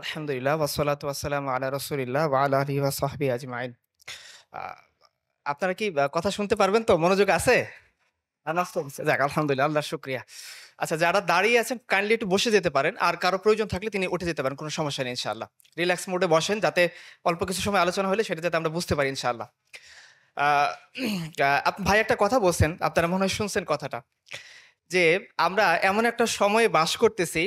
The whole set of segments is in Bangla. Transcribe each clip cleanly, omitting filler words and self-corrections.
আলহামদুলিল্লাহ ওয়াসসালাতু ওয়াসসালামু আলা রাসূলিল্লাহ ওয়া আলা আলিহি ওয়া সাহবিহি আজমাইন। আ আপনারা কি কথা শুনতে পারবেন তো? মনোযোগ আছে? নাস্তা হচ্ছে। যাক আলহামদুলিল্লাহ, আল্লাহর শুকরিয়া। আচ্ছা, যারা দাঁড়িয়ে আছেন কাইন্ডলি একটু বসে যেতে পারেন। আর কারো প্রয়োজন থাকলে তিনি উঠে যেতে পারেন। কোন সমস্যা নেই ইনশাআল্লাহ। রিল্যাক্স মোড এ বসেন যাতে অল্প কিছু সময় আলোচনা হলে সেটা যাতে আমরা বুঝতে পারি ইনশাআল্লাহ। আ ভাই একটা কথা বলছেন, আপনারা মনে হয় শুনছেন কথাটা। যে আমরা এমন একটা সময়ে বাস করতেছি,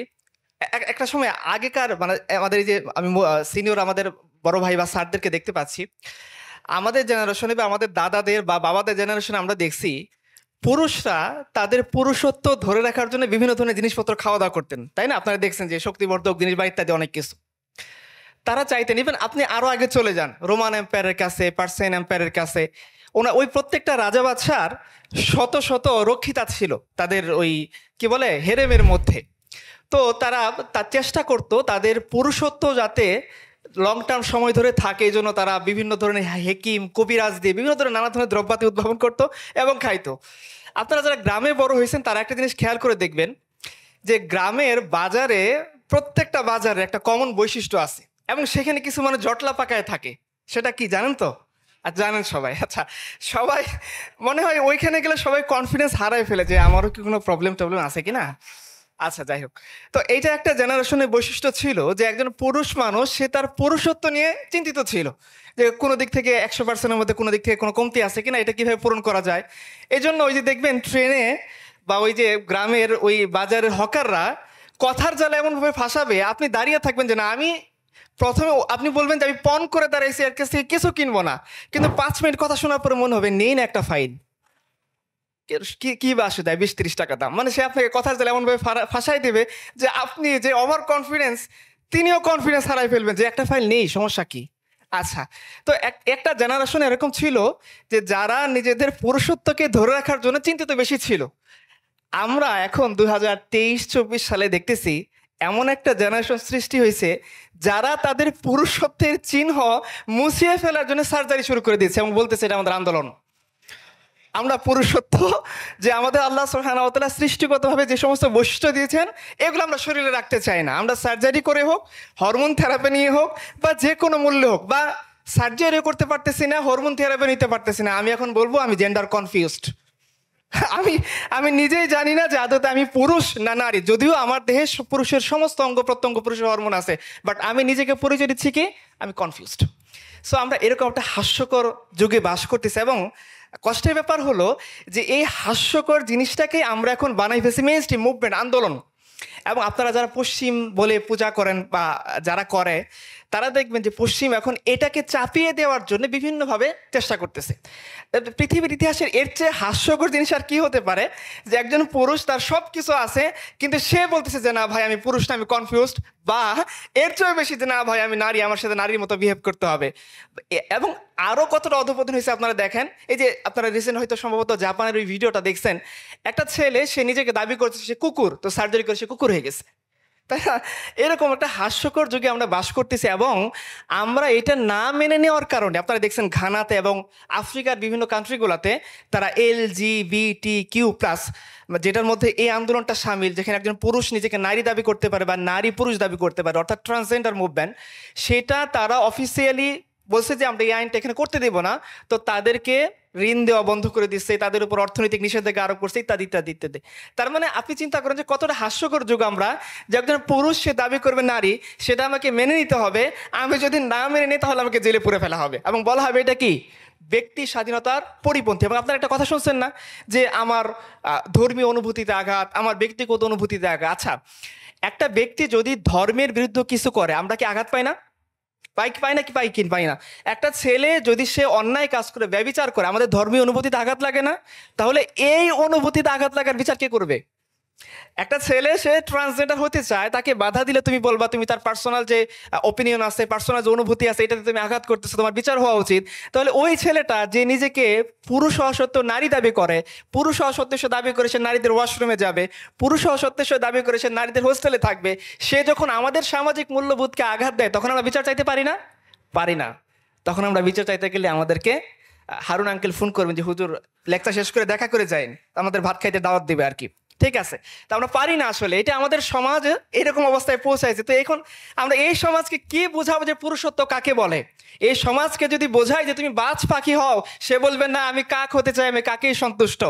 একটা সময় আগেকার মানে আমাদের এই যে আমি সিনিয়র আমাদের বড় ভাই বা স্যারদেরকে দেখতে পাচ্ছি। আমাদের জেনারেশনে বা আমাদের দাদাদের বা বাবাদের জেনারেশনে আমরা দেখছি, পুরুষরা তাদের পুরুষত্ব ধরে রাখার জন্য বিভিন্ন ধরনের জিনিসপত্র খাওয়া-দাওয়া করতেন। তাই না? আপনারা দেখছেন যে শক্তিবর্ধক জিনিস বা ইত্যাদি অনেক কিছু। তারা চাইতেন ইভেন আপনি আরো আগে চলে যান। রোমান এম্পায়ারের কাছে, পার্সিয়ান এম্পায়ারের কাছে। ওই প্রত্যেকটা রাজা বাদশার শত, শত রক্ষিতা ছিল। তাদের ওই কি বলে হেরেমের মধ্যে। তো তারা চেষ্টা করত তাদের পুরুষত্ব যাতে লং টার্ম সময় ধরে থাকে, এজন্য তারা বিভিন্ন ধরনের হেকিম, কবিরাজ দিয়ে বিভিন্ন ধরনের নানা ধরনের দ্রব্যাদি উদ্ভাবন করত এবং খাইতো। আপনারা যারা গ্রামে বড় হয়েছেন তারা একটা জিনিস খেয়াল করে দেখবেন যে গ্রামের বাজারে প্রত্যেকটা বাজারে একটা কমন বৈশিষ্ট্য আছে এবং সেখানে কিছু মানে জটলা পাকায় থাকে। সেটা কি জানেন তো? আর জানেন সবাই। আচ্ছা, সবাই মনে হয় ওইখানে গেলে সবাই কনফিডেন্স হারায় ফেলে যে আমারও কি কোনো প্রবলেম আছে কিনা। আচ্ছা, যাই হোক। তো এইটা একটা জেনারেশনের বৈশিষ্ট্য ছিল যে একজন পুরুষ মানুষ সে তার পুরুষত্ব নিয়ে চিন্তিত ছিল। যে কোনো দিক থেকে 100% এর মধ্যে কোনো দিক থেকে কোনো কমতি আছে কিনা, এটা কিভাবে পূরণ করা যায়। এজন্য ওই যে দেখবেন ট্রেনে বা ওই যে গ্রামের ওই বাজারের হকাররা কথার জালে এমনভাবে ফাঁসাবে, আপনি দাঁড়িয়ে থাকবেন যে না আমি প্রথমে আপনি বলবেন যে আমি পণ করে দাঁড়াইছি এর কাছ থেকে কিছু কিনবো না। কিন্তু ৫ মিনিট কথা শোনার পরে মনে হবে নেই না একটা ফাইন। কি বা আসে দেয় ২০-৩০ টাকা দাম। মানে সে আপনাকে কথার জালে এমনভাবে ফাঁসাই দেবে যে আপনি যে ওভার কনফিডেন্স, তিনিও কনফিডেন্স হারাই ফেলবেন যে একটা ফাইল নেই, সমস্যা কি? আচ্ছা। তো একটা জেনারেশন এরকম ছিল যে যারা নিজেদের পুরুষত্বকে ধরে রাখার জন্য চিন্তিত বেশি ছিল। আমরা এখন ২০২৩-২৪ সালে দেখতেছি এমন একটা জেনারেশন সৃষ্টি হয়েছে যারা তাদের পুরুষত্বের চিহ্ন মুছিয়ে ফেলার জন্য সার্জারি শুরু করে দিয়েছে এবং বলতেছে এটা আমাদের আন্দোলন। আমরা পুরুষত্ব যে আমাদের আল্লাহ সুবহানাহু ওয়া তাআলা সৃষ্টিগতভাবে যে সমস্ত বৈশিষ্ট্য দিয়েছেন এগুলো আমরা শরীরে রাখতে চাই না। আমরা সার্জারি করে হোক, হরমোন থেরাপি নিয়ে হোক বা যে কোনো মূল্যে হোক, বা সার্জারিও করতে পারতেছি না, হরমোন থেরাপি নিতে পারতেছি না, আমি এখন বলবো আমি জেন্ডার কনফিউজড। আমি আমি নিজেই জানি না যে আদতে আমি পুরুষ না নারী, যদিও আমার দেহে পুরুষের সমস্ত অঙ্গ প্রত্যঙ্গ পুরুষের হরমোন আছে, বাট আমি নিজেকে পরিচয় দিচ্ছি কি আমি কনফিউজড। সো আমরা এরকম একটা হাস্যকর যুগে বাস করতেছি এবং কষ্টের ব্যাপার হলো যে এই হাস্যকর জিনিসটাকে আমরা এখন বানাই ফেলছি মেইন স্ট্রিম মুভমেন্ট, আন্দোলন। এবং আপনারা যারা পশ্চিম বলে পূজা করেন বা যারা করে তারা দেখবেন যে পশ্চিম এখন এটাকে চাপিয়ে দেওয়ার জন্য বিভিন্নভাবে চেষ্টা করতেছে। পৃথিবীর ইতিহাসের এর চেয়ে হাস্যকর জিনিস আর কি হতে পারে যে একজন পুরুষ তার সব কিছু আছে কিন্তু সে বলতেছে যে না ভাই আমি পুরুষ না, আমি কনফিউজড। বা এর চেয়ে বেশি যে না ভাই আমি নারী, আমার সাথে নারীর মতো বিহেভ করতে হবে। এবং আরও কতটা অধপতন হয়েছে আপনারা দেখেন, এই যে আপনারা রিসেন্ট হয়তো সম্ভবত জাপানের ওই ভিডিওটা দেখছেন, একটা ছেলে সে নিজেকে দাবি করছে সে কুকুর, তো সার্জারি করে সে কুকুর হয়ে গেছে। তাই না? এরকম একটা হাস্যকর যুগে আমরা বাস করতেছি এবং আমরা এটা না মেনে নেওয়ার কারণে আপনারা দেখছেন ঘানাতে এবং আফ্রিকার বিভিন্ন কান্ট্রিগুলোতে তারা LGBTQ+, যেটার মধ্যে এই আন্দোলনটা সামিল, যেখানে একজন পুরুষ নিজেকে নারী দাবি করতে পারে বা নারী পুরুষ দাবি করতে পারে, অর্থাৎ ট্রান্সজেন্ডার মুভমেন্ট, সেটা তারা অফিসিয়ালি বলছে যে আমরা এই আইনটা এখানে করতে দেব না। তো তাদেরকে ঋণ দেওয়া বন্ধ করে দিচ্ছে, তাদের উপর অর্থনৈতিক নিষেধাজ্ঞা আরোপ করছে, ইত্যাদি ইত্যাদি ইত্যাদি। তার মানে আপনি চিন্তা করেন যে কতটা হাস্যকর যুগ আমরা, যে একজন পুরুষ সে দাবি করবে নারী, সেটা আমাকে মেনে নিতে হবে। আমি যদি না মেনে নিই তাহলে আমাকে জেলে পুরে ফেলা হবে এবং বলা হবে এটা কি ব্যক্তি স্বাধীনতার পরিপন্থী। এবং আপনারা একটা কথা শুনছেন না যে আমার ধর্মীয় অনুভূতিতে আঘাত, আমার ব্যক্তিগত অনুভূতিতে আঘাত। আচ্ছা, একটা ব্যক্তি যদি ধর্মের বিরুদ্ধে কিছু করে আমরা কি আঘাত পাই না? পাই না কি পাই না? একটা ছেলে যদি সে অন্যায় কাজ করে ব্যভিচার করে আমাদের ধর্মীয় অনুভূতিতে আঘাত লাগে না? তাহলে এই অনুভূতিতে আঘাত লাগার বিচার কে করবে? একটা ছেলে সে ট্রান্সজেন্ডার হতে চায়, তাকে বাধা দিলে তুমি বলবা তুমি তার পার্সোনাল যে ওপিনিয়ন আছে, পার্সোনাল যে অনুভূতি আছে, এটাতে তুমি আঘাত করতেছো, তোমার বিচার হওয়া উচিত। তাহলে ওই ছেলেটা যে নিজেকে পুরুষ হওয়া সত্ত্বেও নারী দাবি করে, পুরুষ হওয়া সত্ত্বেও সে দাবি করে সে নারীদের ওয়াশরুমে যাবে, পুরুষ হওয়া সত্ত্বেও সে দাবি করে সে নারীদের হোস্টেলে থাকবে, সে যখন আমাদের সামাজিক মূল্যবোধকে আঘাত দেয় তখন আমরা বিচার চাইতে পারি না? পারি না। তখন আমরা বিচার চাইতে গেলে আমাদেরকে হারুন আঙ্কেল ফোন করবেন যে হুজুর লেকচার শেষ করে দেখা করে যাইন, আমাদের ভাত খাইতে দাওয়াত দিবে আর কি। ঠিক আছে, তো আমরা পারি না আসলে, এটা আমাদের সমাজ এরকম অবস্থায় পৌঁছাইছে। তো এখন আমরা এই সমাজকে কি বোঝাবো যে পুরুষত্ব কাকে বলে? এই সমাজকে যদি বোঝাই যে তুমি বাজ পাখি হও, সে বলবে না আমি কাক হতে চাই, আমি কাকেই সন্তুষ্ট,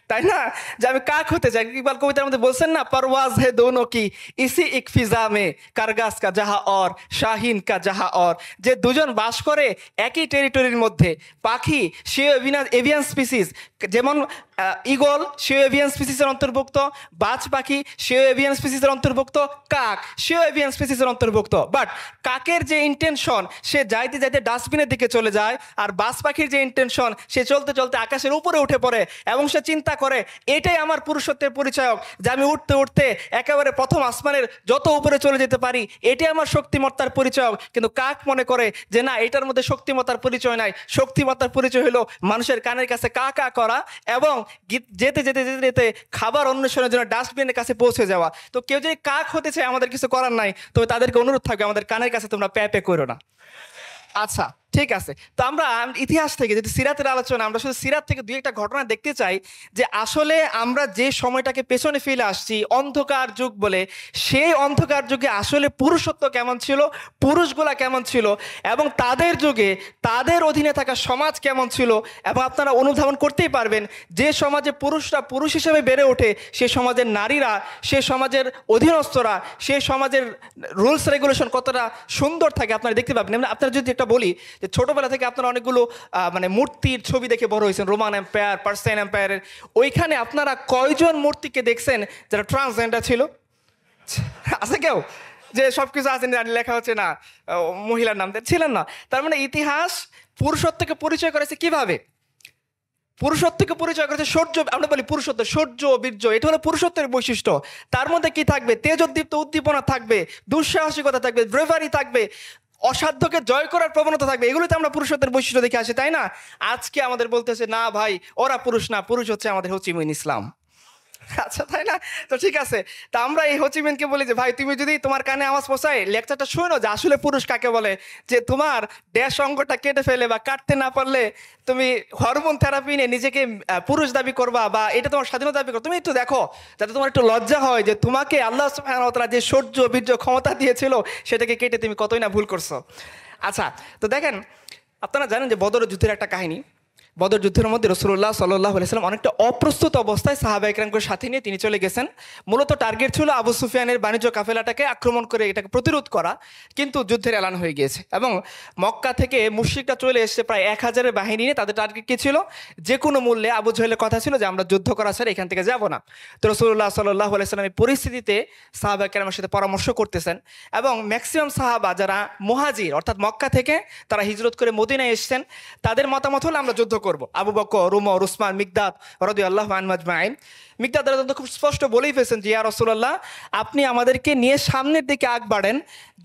তাই না? যে আমি কাক হতে চাই। ইকবাল কবিতার মধ্যে বলছেন না, পারওয়াজ হে দোনো কি ইসি এক ফিজা মে, কারগাস কা জাহা অর শাহিন কা জাহা অর। যে দুজন বাস করে একই টেরিটরির মধ্যে, পাখি সেও এভিয়ান স্পিসিস, যেমন ঈগল সেও এভিয়ান স্পিসিসের অন্তর্ভুক্ত, বাজ পাখি সেও এভিয়ান স্পিসিসের অন্তর্ভুক্ত, কাক সেও এভিয়ান স্পিসিসের অন্তর্ভুক্ত। বাট কাকের যে ইন্টেনশন, সে যাইতে যাইতে ডাস্টবিনের দিকে চলে যায়, আর বাজ পাখির যে ইন্টেনশন, সে চলতে চলতে আকাশের উপরে উঠে পড়ে এবং সে চিন্তা করে এটাই আমার পুরুষত্বের পরিচয়ক, যে আমি উঠতে উঠতে একেবারে প্রথম আসমানের যত উপরে চলে যেতে পারি, এটাই আমার শক্তিমত্তার পরিচয়ক। কিন্তু কাক মনে করে যে না, এটার মধ্যে শক্তিমত্তার পরিচয় নাই, শক্তিমত্তার পরিচয় হলো মানুষের কানের কাছে কা কা করা এবং যেতে যেতে যেতে যেতে খাবার অন্বেষণের জন্য ডাস্টবিনের কাছে পৌঁছে যাওয়া। তো কেউ যদি কাক হতে চায়, আমাদের কিছু করার নাই, তবে তাদেরকে অনুরোধ থাকবে আমাদের কানের কাছে তোমরা প্যা প্যা করো না। আচ্ছা, ঠিক আছে। তো আমরা ইতিহাস থেকে, যদি সিরাতের আলোচনা, আমরা শুধু সিরাত থেকে দুই একটা ঘটনা দেখতে চাই যে আসলে আমরা যে সময়টাকে পেছনে ফেলে আসছি অন্ধকার যুগ বলে, সেই অন্ধকার যুগে আসলে পুরুষত্ব কেমন ছিল, পুরুষগুলা কেমন ছিল, এবং তাদের যুগে তাদের অধীনে থাকা সমাজ কেমন ছিল। এবং আপনারা অনুধাবন করতেই পারবেন, যে সমাজে পুরুষরা পুরুষ হিসেবে বেড়ে ওঠে, সে সমাজের নারীরা, সে সমাজের অধীনস্থরা, সে সমাজের রুলস রেগুলেশন কতটা সুন্দর থাকে আপনারা দেখতে পাবেন। আপনারা যদি একটা বলি যে ছোটবেলা থেকে আপনারা অনেকগুলো মানে মূর্তির ছবি দেখে বড় হয়েছেন, রোমান এম্পায়ার, পার্সিয়ান এম্পায়ারের, ওইখানে আপনারা কয়জন মূর্তিকে দেখছেন যারা ট্রান্সজেন্ডার ছিল? আছে কেউ? যে সব কিছু আছে লেখা হচ্ছে না মহিলার নাম ছিলেন না। তার মানে ইতিহাস পুরুষত্বকে পরিচয় করেছে কিভাবে? পুরুষত্বকে পরিচয় করেছে সৌর্য। আমরা বলি পুরুষত্ব, সৌর্য, বীর্য, এটা হলো পুরুষত্বের বৈশিষ্ট্য। তার মধ্যে কি থাকবে? তেজোদ্দীপ্ত উদ্দীপনা থাকবে, দুঃসাহসিকতা থাকবে, ব্রেভারি থাকবে, অসাধ্যকে জয় করার প্রবণতা থাকবে। এগুলোতে আমরা পুরুষত্বের বৈশিষ্ট্য দেখে আসি, তাই না? আজকে আমাদের বলতেছে না ভাই, ওরা পুরুষ না, পুরুষ হচ্ছে আমাদের হো চি মিন ইসলাম। আচ্ছা, তাই না? তো ঠিক আছে, তা আমরা এই হো চি মিনকে বলি যে ভাই, তুমি যদি তোমার কানে আওয়াজ পৌঁছায়, লেকচারটা শোনো যে আসলে পুরুষ কাকে বলে। যে তোমার ড্যাশ অঙ্গটা কেটে ফেলে বা কাটতে না পারলে তুমি হরমোন থেরাপি নিয়ে নিজেকে পুরুষ দাবি করবা, বা এটা তোমার স্বাধীনতা দাবি করো। তুমি একটু দেখো, যাতে তোমার একটু লজ্জা হয় যে তোমাকে আল্লাহ সুবহানাহু ওয়া তাআলা যে সৌর্য, বীর্য, ক্ষমতা দিয়েছিল, সেটাকে কেটে তুমি কতই না ভুল করছো। আচ্ছা, তো দেখেন, আপনারা জানেন যে বদর যুদ্ধের একটা কাহিনী। বদর যুদ্ধের মধ্যে রাসূলুল্লাহ সাল্লাল্লাহু আলাইহি ওয়াসাল্লাম অনেকটা অপ্রস্তুত অবস্থায় সাহাবায়ে কেরামকে সাথে নিয়ে তিনি চলে গেছেন। মূলত টার্গেট ছিল আবু সুফিয়ানের বাণিজ্য কাফেলাটাকে আক্রমণ করে এটাকে প্রতিরোধ করা, কিন্তু যুদ্ধের এলান হয়ে গিয়েছে এবং মক্কা থেকে মুশরিকরা চলে এসেছে প্রায় 1000-এর বাহিনী নিয়ে। তাদের টার্গেট কী ছিল? যে কোনো মূল্যে, আবু জহেলের কথা ছিল যে আমরা যুদ্ধ করা ছাড়া এখান থেকে যাব না। তো রাসূলুল্লাহ সাল্লাল্লাহু আলাইহি ওয়াসাল্লাম এই পরিস্থিতিতে সাহাবায়ে কেরামের সাথে পরামর্শ করতেছেন এবং ম্যাক্সিমাম সাহাবা যারা মুহাজির অর্থাৎ মক্কা থেকে তারা হিজরত করে মদিনায় এসেছেন, তাদের মতামত হলো আমরা যুদ্ধ করব। আবু বকর, উমর, উসমান, মিকদাদ রাদিয়াল্লাহু আনহুম আজমাইন। মিকদাদ রাদিয়াল্লাহু খুব স্পষ্ট বলেই ফেলছেন যে ইয়া রাসূলুল্লাহ, আপনি আমাদেরকে নিয়ে সামনের দিকে আগ বাড়েন।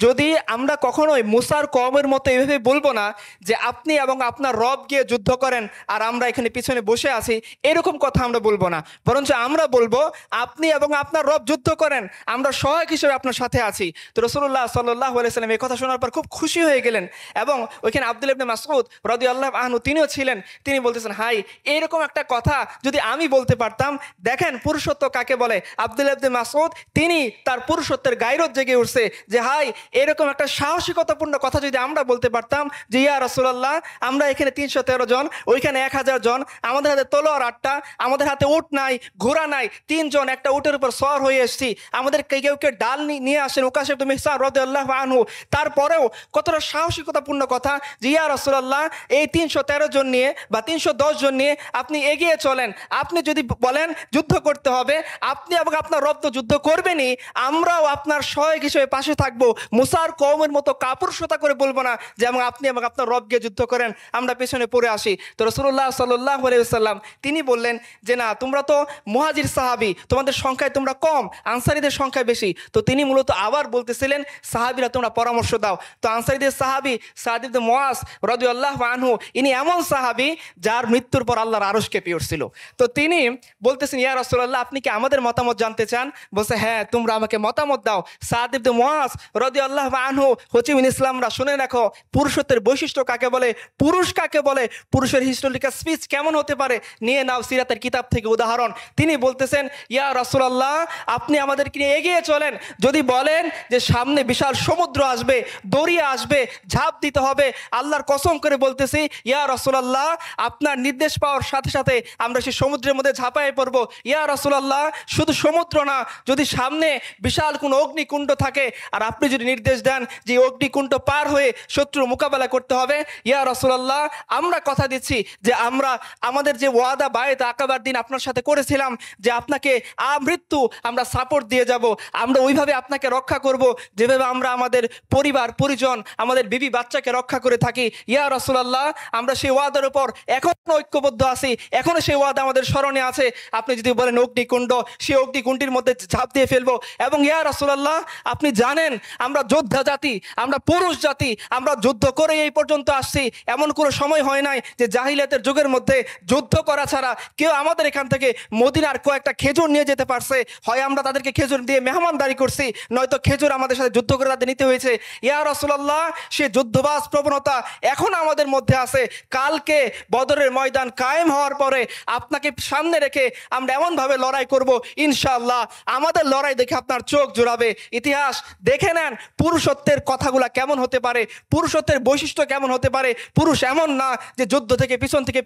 যদি আমরা কখনোই মুসার কওমের মতো এভাবে বলবো না যে আপনি এবং আপনার রব গিয়ে যুদ্ধ করেন আর আমরা এখানে পিছনে বসে আছি, এরকম কথা আমরা বলবো না, বরঞ্চ আমরা বলবো আপনি এবং আপনার রব যুদ্ধ করেন, আমরা সহায়ক হিসেবে আপনার সাথে আছি। তো রাসূলুল্লাহ সাল্লাল্লাহু আলাইহি ওয়াসাল্লাম এই কথা শোনার পর খুব খুশি হয়ে গেলেন এবং ওইখানে আব্দুল্লাহ ইবনে মাসউদ রাদিয়াল্লাহু আনহু তিনিও ছিলেন। তিনি বলতেছেন, হাই, এইরকম একটা কথা যদি আমি বলতে পারতাম। দেখেন পুরুষত্ব কাকে বলে। আব্দুল্লাহ ইবনে মাসউদ তিনি তার পুরুষত্বের গায়রত জেগে উঠছে যে হাই, এরকম একটা সাহসিকতাপূর্ণ কথা যদি আমরা বলতে পারতাম যে ইয়া রাসূলুল্লাহ, আমরা এখানে 313 জন, ওইখানে 1000 জন, আমাদের হাতে তলোয়ার 8টা, আমাদের হাতে উট নাই, ঘোড়া নাই, 3 জন একটা উটের উপর সওয়ার হয়ে এসেছি, আমাদের কেউ কেউ ডাল নিয়ে আসেন, উকাশা ইবনে মিহসান রাদিয়াল্লাহু আনহু। তারপরেও কতটা সাহসিকতাপূর্ণ কথা যে ইয়া রাসূলুল্লাহ, এই 313 জন নিয়ে বা 310 জন নিয়ে আপনি এগিয়ে চলেন। আপনি যদি বলেন যুদ্ধ করতে হবে, আপনি এবং আপনার রব তো যুদ্ধ করবেনই, আমরাও আপনার সহায়ক হিসেবে পাশে থাকবো। মুসার কওমের মতো কাপুরুষতা করে বলবো না যে আপনি এবং আপনার রব গিয়ে যুদ্ধ করেন, আমরা পেছনে পড়ে আসি। তো রাসূলুল্লাহ সাল্লাল্লাহু আলাইহি ওয়াসাল্লাম তিনি বললেন যে না, তোমরা তো মুহাজির সাহাবী, তোমাদের সংখ্যায় তোমরা কম, আনসারীদের সংখ্যা বেশি। তো তিনি মূলত আবার বলতেছিলেন, সাহাবীরা তোমরা পরামর্শ দাও। তো আনসারীদের সাহাবী সাদ ইবনে মুআজ রাদিয়াল্লাহু আনহু, ইনি এমন সাহাবী যার মৃত্যুর পর আল্লাহর আরশ কেঁপে উঠছিল। তো তিনি বলতেছেন, ইয়া রাসূলুল্লাহ, আপনি কি আমাদের মতামত জানতে চান? বলছে, হ্যাঁ, তোমরা আমাকে মতামত দাও। সাদ ইবনে মুআজ রাদিয়াল্লাহু আনহু, হোচিমিন ইসলামরা, শুনে রাখো পুরুষত্বের বৈশিষ্ট্য কাকে বলে, পুরুষ কাকে বলে, পুরুষের হিস্টোরিক্যাল স্পিচ কেমন হতে পারে, নিয়ে নাও সিরাতের কিতাব থেকে উদাহরণ। তিনি বলতেছেন, ইয়া রাসূলুল্লাহ, আপনি আমাদেরকে নিয়ে এগিয়ে চলেন। যদি বলেন যে সামনে বিশাল সমুদ্র আসবে, দরিয়া আসবে, ঝাঁপ দিতে হবে, আল্লাহর কসম করে বলতেছি ইয়া রাসূলুল্লাহ, আপনার নির্দেশ পাওয়ার সাথে সাথে আমরা সেই সমুদ্রের মধ্যে ঝাঁপায়ে পড়ব। ইয়া রাসূলুল্লাহ, শুধু সমুদ্র না, যদি সামনে বিশাল কোনো অগ্নিকুণ্ড থাকে আর আপনি যদি নির্দেশ দেন যে অগ্নিকুণ্ড পার হয়ে শত্রুর মোকাবেলা করতে হবে, ইয়া রাসূলুল্লাহ, আমরা কথা দিচ্ছি যে আমরা আমাদের যে ওয়াদা বায়েত আকাবার দিন আপনার সাথে করেছিলাম যে আপনাকে আমৃত্যু আমরা সাপোর্ট দিয়ে যাব, আমরা ওইভাবে আপনাকে রক্ষা করব যেভাবে আমরা আমাদের পরিবার পরিজন, আমাদের বিবি বাচ্চাকে রক্ষা করে থাকি। ইয়া রাসূলুল্লাহ, আমরা সেই ওয়াদার উপর এখনো ঐক্যবদ্ধ আছি, এখনো সেই ওয়াদা আমাদের স্মরণে আছে। আপনি যদি বলেন অগ্নিকুণ্ড, সেই অগ্নিকুণ্ডের মধ্যে ঝাঁপ দিয়ে ফেলবো। এবং ইয়া রাসূলুল্লাহ, আপনি জানেন আমরা যোদ্ধা জাতি, আমরা পুরুষ জাতি, আমরা যুদ্ধ করে এই পর্যন্ত আসছি। এমন কোনো সময় হয় নাই যে জাহিলিয়াতের যুগের মধ্যে যুদ্ধ করা ছাড়া কেউ আমাদের এখান থেকে মদিনার কয়েকটা খেজুর নিয়ে যেতে পারছে। হয় আমরা তাদেরকে খেজুর দিয়ে মেহমানদারি করছি, নয়তো খেজুর আমাদের সাথে যুদ্ধ করে তাদের নিতে হয়েছে। ইয়া রাসূলুল্লাহ, সে যুদ্ধবাজ প্রবণতা এখন আমাদের মধ্যে আছে। কালকে বদরের ময়দান কায়েম হওয়ার পরে আপনাকে সামনে রেখে আমরা এমনভাবে লড়াই করব, ইনশাআল্লাহ আমাদের লড়াই দেখে আপনার চোখ জোড়াবে। ইতিহাস দেখে নেন পুরুষত্বের কথাগুলা কেমন হতে পারে, পুরুষত্বের বৈশিষ্ট্য কেমন হতে পারে। পুরুষ এমন না যে যুদ্ধ থেকে পিছন থেকে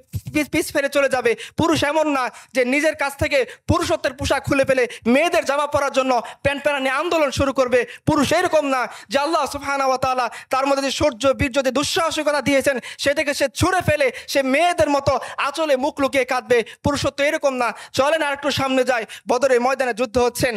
পিছ ফেরে চলে যাবে। পুরুষ এমন না যে নিজের কাছ থেকে পুরুষত্বের পোশাক খুলে ফেলে মেয়েদের জামা পরার জন্য প্যান্ট প্যারানি আন্দোলন শুরু করবে। পুরুষ এরকম না যে আল্লাহ সুবহানাহু ওয়া তাআলা তার মধ্যে যে শৌর্য বীর্য যে দুঃসাহসিকতা দিয়েছেন সেটাকে সে ছুঁড়ে ফেলে সে মেয়েদের মতো আঁচলে মুখ লুকিয়ে কাঁদবে। পুরুষত্ব এরকম না। চলেন আর একটু সামনে যাই। বদরের ময়দানে যুদ্ধ হচ্ছেন।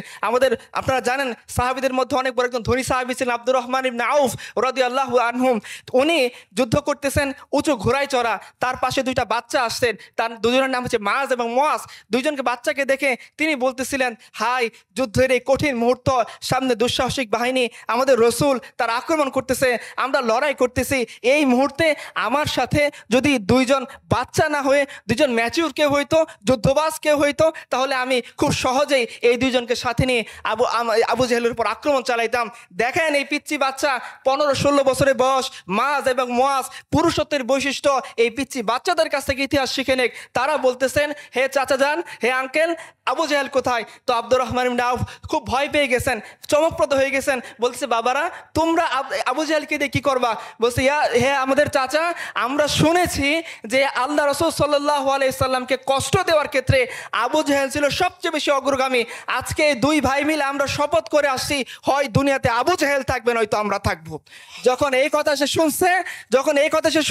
আপনারা জানেন সাহাবীদের মধ্যে অনেক বড় একজন ধনী সাহাবী ছিলেন আব্দুর রহমান ইবনে আউফ রাদিয়াল্লাহু আনহুম। উনি যুদ্ধ করতেছেন উঁচু ঘোড়ায় চড়া, তার পাশে দুইটা বাচ্চা আসছেন, তার দুজনের নাম হচ্ছে মাজ এবং মুআজ। দুইজনকে বাচ্চাকে দেখে তিনি বলতেছিলেন, হাই, যুদ্ধের এই কঠিন মুহূর্ত, সামনে দুঃসাহসিক বাহিনী, আমাদের রসুল তার আক্রমণ করতেছে, আমরা লড়াই করতেছি। এই মুহূর্তে আমার সাথে যদি দুইজন বাচ্চা না হয়ে দুইজন ম্যাচিউর কেউ হইতো, যুদ্ধবাজ কেউ হইতো, তাহলে আমি খুব সহজেই এই দুইজনকে সাথে নিয়ে আবু জেহেলের উপর আক্রমণ চালাইতাম। দেখেন এই পিচ্চি বাচ্চা 15-16 বছরের বয়স, মাজ এবং মুআজ, পুরুষত্বের বৈশিষ্ট্য এই পিচ্চি বাচ্চাদের কাছ থেকে ইতিহাস শিখে নেক। তারা বলতেছেন, হে চাচা যান, হে আঙ্কেল, আবু জেহেল কোথায়? তো আব্দুর রহমান ইবনে আউফ খুব ভয় পেয়ে গেছেন, চমকপ্রদ হয়ে গেছেন। বলছে, বাবারা তোমরা আবু জেহেলকে দিয়ে কি করবা? বলছে, হে আমাদের চাচা, আমরা শুনেছি যে আল্লাহ রাসূল সাল্লাল্লাহু আলাইহি সাল্লামকে কষ্ট দেওয়ার ক্ষেত্রে আবু জেহেল ছিল সবচেয়ে বেশি অগ্রগামী। আজকে দুই ভাই মিলে আমরা শপথ করে আসছি, হয় দুনিয়াতে আবু জেহেল থাকবে নয়তো আমরা থাকবো। যখন এই কথা সে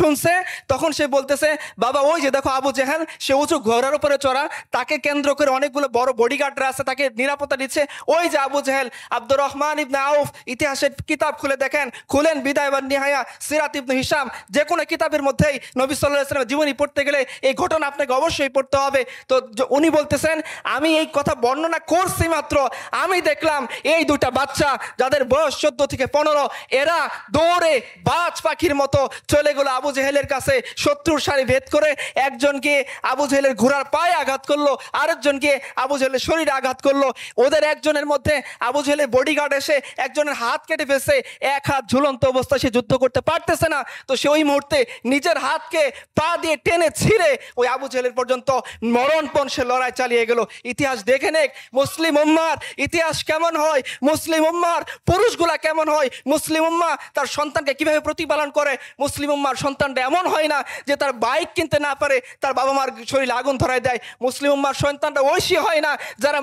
শুনছে তখন সে বলতেছে, বাবা ওই যে দেখো আবু জেহেল, সে উঁচু ঘোড়ার উপরে চড়া, তাকে কেন্দ্র করে অনেকগুলো বড় বডিগার্ডরা আছে, তাকে নিরাপত্তা দিচ্ছে। ওই যে আবু জেহেল। আব্দুর রহমান ইবনে আউফ ইতিহাসের কিতাব খুলে দেখেন, খুলেন বিদায় ওয়ান নিহায়া, সিরাত ইবনে হিশাম, যে কোনো কিতাবের মধ্যেই নবী সাল্লাল্লাহু আলাইহি ওয়াসাল্লামের জীবনী পড়তে গেলে এই ঘটনা আপনাকে অবশ্যই পড়তে হবে। তো উনি বলতেছেন, আমি এই কথা বর্ণনা করছি মাত্র, আমি দেখলাম এই দুটা বাচ্চা যাদের বয়স 14 থেকে 15, এরা দৌড়ে বাজ পাখির মতো চলে গেল আবু জেহেলের কাছে। শত্রুর সারি ভেদ করে একজনকে আবু জেহেলের ঘোড়ার পায়ে আঘাত করলো, আরেকজনকে আবু জেহেলের শরীরে আঘাত করলো। ওদের একজনের মধ্যে আবু জেহেলের বডিগার্ড এসে একজনের হাত কেটে ফেলছে, এক হাত ঝুলন্ত অবস্থায় সে যুদ্ধ করতে পারতেছে না। তো সে ওই মুহূর্তে নিজের হাতকে পা দিয়ে টেনে ছিঁড়ে ওই আবু জেহেলের পর্যন্ত মরণপণ সে লড়াই চালিয়ে গেল। ইতিহাস দেখে নেক মুসলিম উম্মার ইতিহাস কেমন হয়, মুসলিম উম্মার পুরুষগুলা কেমন হয়, মুসলিম উম্মা তার সন্তানকে কিভাবে প্রতিপালন করে। মুসলিম উম্মার সন্তানটা এমন হয় না যে তার বাইক কিনতে না পারে তার বাবা মার শরীরে আগুন ধরায় দেয়। মুসলিম উম্মার সন্তানটা ঐশী হয় না যারা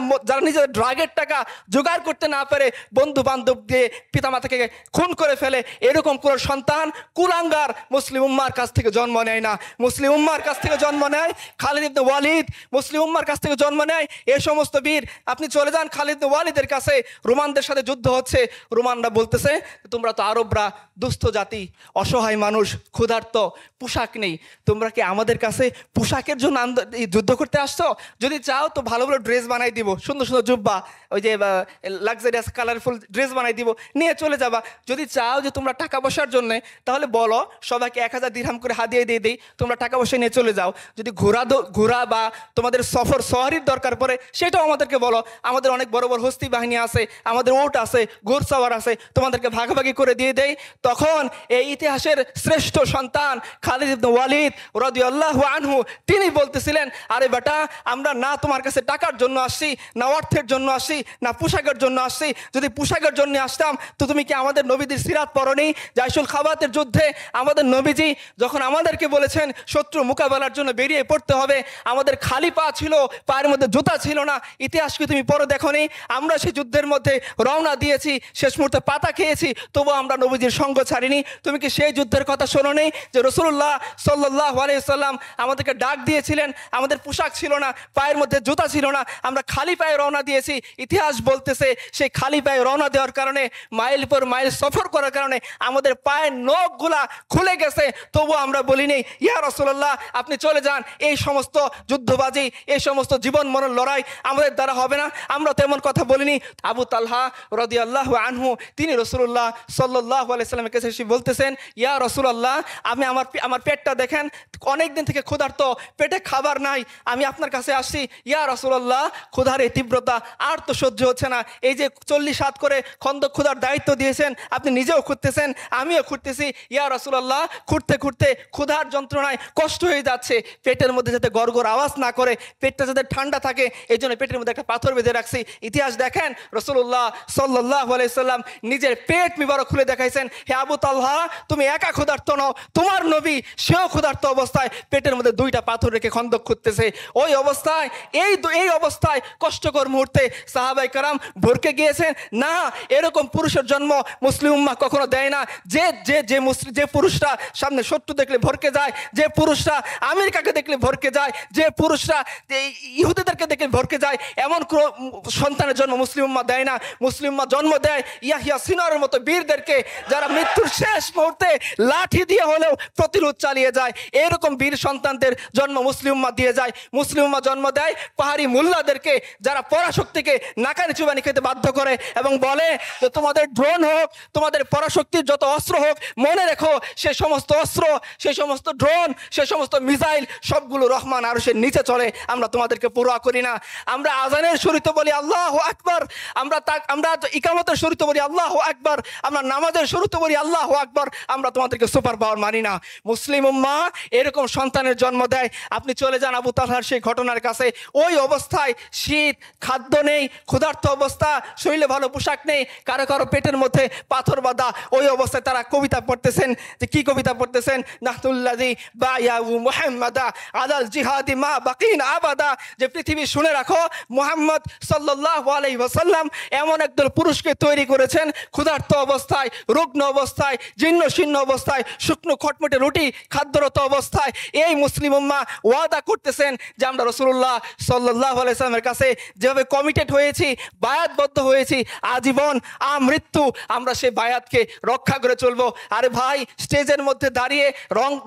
নিজের ড্রাগের টাকা জোগাড় করতে না পারে বন্ধু বান্ধব দিয়ে পিতামাতাকে খুন করে ফেলে। এরকম কোন সন্তান কুলাঙ্গার মুসলিম উম্মার কাছ থেকে জন্ম নেয় না। মুসলিম উম্মার কাছ থেকে জন্ম নেয় খালিদ ইবনে ওয়ালিদ, মুসলিম উম্মার কাছ থেকে জন্ম নেয় এই সমস্ত বীর। আপনি চলে যান খালিদ ইবনে ওয়ালিদের কাছে, রোমানদের সাথে যুদ্ধ হচ্ছে। রোমানরা বলতেছে, তোমরা তো আরবরা দুস্থ জাতি, অসহায় মানুষ, ক্ষুধার্ত, পোশাক নেই, তোমরা কি আমাদের কাছে পোশাকের জন্য যুদ্ধ করতে আসছো? যদি চাও তো ভালো ভালো ড্রেস বানাই দিব, সুন্দর সুন্দর জুব্বা, ওই যে লাক্সারিয়াস কালারফুল ড্রেস বানাই দিব, নিয়ে চলে যাবা। যদি চাও যে তোমরা টাকা পয়সার জন্য, তাহলে বলো সবাইকে 1000 দিরহাম করে হাদিয়া দিয়ে দিই, তোমরা টাকা পয়সা নিয়ে চলে যাও, যদি ঘোরা বা তোমাদের সফর সওয়ারির দরকার পড়ে সেটাও আমাদেরকে বলো, আমাদের অনেক বড় বড় হস্তি বাহিনী আছে, আমাদের ওট আছে, ঘোড়সাওয়ার আছে, তোমাদেরকে ভাগাভাগি করে দিয়ে দেয়। তখন এই ইতিহাসের শ্রেষ্ঠ সন্তান খালিদ ইবনে ওয়ালিদ রাদিয়াল্লাহু আনহু তিনি বলতেছিলেন, আরে বেটা, আমরা না তোমার কাছে টাকার জন্য আসছি, না অর্থের জন্য আসছি, না পোশাকের জন্য আসছি। যদি পোশাকের জন্য আসতাম তো তুমি কি আমাদের নবীদের সিরাত পড়নি? জাইশুল খাবাতের যুদ্ধে আমাদের নবীজি যখন আমাদেরকে বলেছেন শত্রু মোকাবেলার জন্য বেরিয়ে পড়তে হবে, আমাদের খালি পা ছিল, পায়ের মধ্যে জুতা ছিল না। ইতিহাস কি তুমি পড়ে দেখোনি? আমরা সেই যুদ্ধের মধ্যে রওনা দিয়েছি, শেষ মুহূর্তে পাতা খেয়েছি, তবুও আমরা নবীজির সঙ্গ ছাড়িনি। তুমি কি সেই যুদ্ধের কথা শোনোনি যে রাসূলুল্লাহ সাল্লাল্লাহু আলাইহি ওয়াসাল্লাম আমাদেরকে ডাক দিয়েছিলেন, আমাদের পোশাক ছিল না, পায়ের মধ্যে জুতা ছিল না, আমরা খালি পায়ে রওনা দিয়েছি। ইতিহাস বলতেছে সেই খালি পায়ে রওনা দেওয়ার কারণে, মাইল পর মাইল সফর করার কারণে আমাদের পায়ের নখগুলা খুলে গেছে, তবুও আমরা বলিনি ইয়া রাসূলুল্লাহ আপনি চলে যান, এই সমস্ত যুদ্ধবাজি, এই সমস্ত জীবন মরণ লড়াই আমাদের দ্বারা হবে না, আমরা তেমন কথা বলিনি। আবু তালহা রাদিয়াল্লাহু আনহু তিনি রাসূলুল্লাহ সাল্লাল্লাহু আলাইহি সাল্লামের কাছে এসে বলতেছেন, ইয়া রাসূলুল্লাহ আমি আমার পেটটা দেখেন, অনেক দিন থেকে ক্ষুধার্ত, পেটে খাবার নাই, আমি আপনার কাছে আসছি। ইয়া রাসূলুল্লাহ ক্ষুধার এই তীব্রতা আর তো সহ্য হচ্ছে না, এই যে 40 হাত করে খন্দক ক্ষুধার দায়িত্ব দিয়েছেন, আপনি নিজেও খুঁড়তেছেন, আমিও খুঁড়তেছি। ইয়া রাসূলুল্লাহ খুঁড়তে খুঁড়তে ক্ষুধার যন্ত্রণায় কষ্ট হয়ে যাচ্ছে, পেটের মধ্যে যাতে গড়গড় আওয়াজ না করে, পেটটা যাতে ঠান্ডা থাকে, এই জন্য পেটের মধ্যে একটা পাথর বেঁধে রাখছি। ইতিহাস দেখেন রাসূলুল্লাহ সাল্লাল্লাহু আলাইহি সাল্লাম নিজের পেট মিবারক খুলে দেখাইছেন, হে আবু তালহা তুমি একা ক্ষুধার্ত নও, তোমার নবী সেও ক্ষুধার্ত অবস্থায় পেটের মধ্যে 2টা পাথর রেখে খন্দক খুঁড়তেছে। ওই অবস্থায় এই অবস্থায় কষ্টকর মুহূর্তে সাহাবায়ে কেরাম ভরকে গিয়েছেন। না, এরকম পুরুষের জন্ম মুসলিম উম্মাহ কখনো দেয় না, যে পুরুষরা সামনে শত্রু দেখলে ভরকে যায়, যে পুরুষরা আমেরিকাকে দেখলে ভরকে যায়, যে পুরুষরা ইহুদিদেরকে দেখলে ভরকে যায়, এমন সন্তানের জন্ম মুসলিম উম্মাহ দেয় না। মুসলিম উম্মাহ জন্ম দেয় ইয়াহিয়া সিনারের মতো বীরদেরকে, যারা মৃত্যুর শেষ মুহূর্তে লাঠি দিয়ে হলেও প্রতিরোধ চালিয়ে যায়, এরকম বীর সন্তানদের জন্ম মুসলিম উম্মাহ দিয়ে যায়। মুসলিম উম্মাহ জন্ম দেয় পাহাড়ি মুল্লাদেরকে, যারা পরাশক্তিকে নাকানি চুবানি খেতে বাধ্য করে এবং বলে যে তোমাদের ড্রোন হোক, তোমাদের পরাশক্তির যত অস্ত্র হোক, মনে রেখো সে সমস্ত অস্ত্র, সেই সমস্ত ড্রোন, সে সমস্ত মিসাইল সবগুলো রহমান আরশের নিচে চলে, আমরা তোমাদেরকে পরোয়া করি না। আমরা আজানের শুরুতে বলি আল্লাহু আকবার, আমরা ইকামতের শুরুতে বলি আল্লাহু আকবার, আমরা নামাজের শুরুতে বলি আল্লাহু আকবার, আমরা তোমাদেরকে সুপার পাওয়ার মানি না। মুসলিম উম্মাহ এরকম সন্তানের জন্ম দেয়। আপনি চলে যান আবু তালহার সেই ঘটনার কাছে, ওই অবস্থায় শীত, খাদ্য নেই, ক্ষুধার্ত অবস্থা, শরীরে ভালো পোশাক নেই, কারো কারো পেটের মধ্যে পাথর বাঁধা, ওই অবস্থায় তারা কবিতা পড়তেছেন। যে কি কবিতা পড়তেছেন? নাহতুল্লাযী বায়াউ মুহাম্মাদা আলাল জিহাদি মা বাকিনা আবাদা, যে পৃথিবী শুনে রাখো মুহাম্মদ সাল্লাল্লাহু আলাইহি ওয়াসাল্লাম এমন একদল পুরুষকে তৈরি করেছেন ক্ষুধার্ত অবস্থায়, রুগ্ন অবস্থায়, জীর্ণ শীর্ণ অবস্থায়, শুকনো খটমটে রুটি খাদ্যরত অবস্থায়। এই মুসলিম উম্মাহ ওয়াদা করতেছেন যে আমরা রাসূলুল্লাহ সাল্লাল্লাহু আলাইহি ওয়াসাল্লামের কাছে যেভাবে কমিটেড হয়েছি, বায়াতবদ্ধ হয়েছি, আজীবন আমৃত্যু আমরা সেই বায়াতকে রক্ষা করে চলবো। আরে ভাই, স্টেজের মধ্যে দাঁড়িয়ে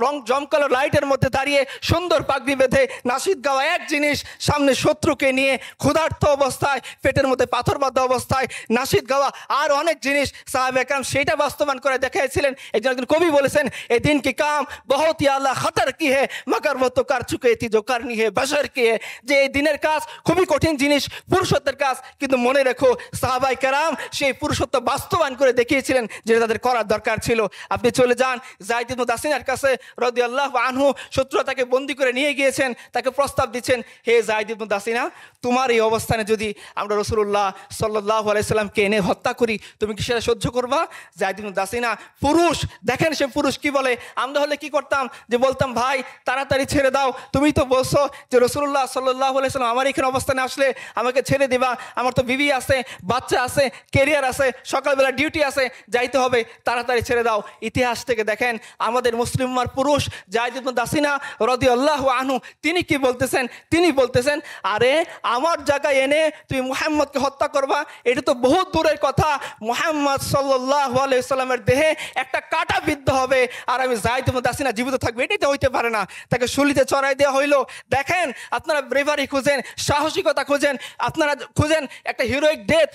রং জমকালো লাইটের মধ্যে দাঁড়িয়ে সুন্দর পাগড়ি বেঁধে নাশিদ গাওয়া এক জিনিস, সামনে শত্রুকে নিয়ে ক্ষুধার্ত অবস্থায়, পেটের মধ্যে পাথর বাঁধা অবস্থায় নাশিদ গাওয়া আর অনেক জিনিস সাহাবায়ে কেরাম সেইটা বাস্তবায়ন করে দেখিয়েছিলেন। একজন কবি বলেছেন, এই দিন কি কাম বহুত ই আলা খতর কি হে মগর वो तो कर चुके थी जो करनी है बशर की है, যে এই দিনের কাজ খুবই কঠিন জিনিস, পুরুষত্বের কাজ, কিন্তু মনে রেখো সাহাবায়ে কেরাম সেই পুরুষত্ব বাস্তবায়ন করে দেখিয়েছিলেন যেটা তাদের করার দরকার ছিল। আপনি চলে যান যায়েদ ইবনে দাসিনার কাছে রাদিয়াল্লাহু আনহু, শত্রুরা তাকে বন্দী করে নিয়ে গিয়েছেন, তাকে প্রস্তাব দিচ্ছেন, হে যায়েদ ইবনে দাসিনা, তোমার এই অবস্থানে যদি আমরা রাসূলুল্লাহ সাল্লাল্লাহু আলাইহি সাল্লামকে এনে হত্যা করি, তুমি কি সেটা সহ্য করবা? যায়েদ ইবনে দাসিনা পুরুষ, দেখেন সে পুরুষ কি বলে। আমরা হলে কি করতাম? যে বলতাম, ভাই তাড়াতাড়ি ছেড়ে দাও, তুমি তো বলছো যে রাসূলুল্লাহ সাল্লাল্লাহু আলাইহি সাল্লাম আমার এখানে অবস্থানে আসলে আমাকে ছেড়ে দিবা, আমার তো বিবি আছে, বাচ্চা আছে, ক্যারিয়ার আছে, সকালবেলা ডিউটি আছে, যাইতে হবে, তাড়াতাড়ি ছেড়ে দাও। ইতিহাস থেকে দেখেন আমাদের মুসলিম উম্মার পুরুষ যায়েদ ইবনে দাসিনা রাদিয়াল্লাহু আনহু তিনি কি বলতেছেন? তিনি বলতেছেন, আরে আমার জায়গায় এনে তুমি মুহাম্মদকে হত্যা করবা, এটা তো বহুত দূরের কথা। মুহাম্মদ সাল্লাল্লাহু আলাইহি সাল্লামের দেহে একটা কাঁটা বিদ্ধ হবে আর আমি যায়েদ ইবনে দাসিনা জীবিত থাকবে, এটাই তো হইতে পারে না। তাকে শুলিতে চড়াই দেওয়া হইলো। দেখেন আপনারা ব্রেভারি খুঁজেন, সাহসিকতা খুঁজেন, আপনারা খুঁজেন একটা হিরোইক ডেথ,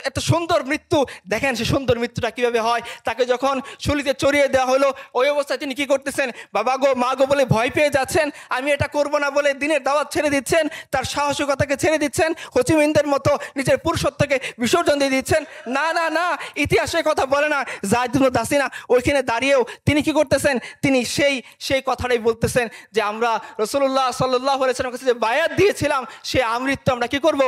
একটা সুন্দর মৃত্যু। দেখেন সে সুন্দর মৃত্যুটা কিভাবে হয়। তাকে যখন শুলিতে চড়িয়ে দেওয়া হলো, ওই অবস্থায় তিনি কি করতেছেন? বাবা মা গো বলে ভয় পেয়ে যাচ্ছেন, আমি এটা করব না বলে দিনের দাওয়াত ছেড়ে দিচ্ছেন, তার সাহসিকতাকে ছেড়ে দিচ্ছেন, হোচিমিনদের মতো নিজের পুরুষত্বকে বিসর্জন দিয়ে দিচ্ছেন। না না না, ইতিহাসের কথা বলে না। যায়েদ ইবনে দাসিনা ওইখানে দাঁড়িয়েও তিনি কি করতেছেন, তিনি সেই কথাটাই বলতেছেন যে আমরা রাসূলুল্লাহ সাল্লাল্লাহু আলাইহি ওয়াসাল্লামের কাছে যে বায়াত দিয়েছিলাম সে আমৃত্যু আমরা কি করব।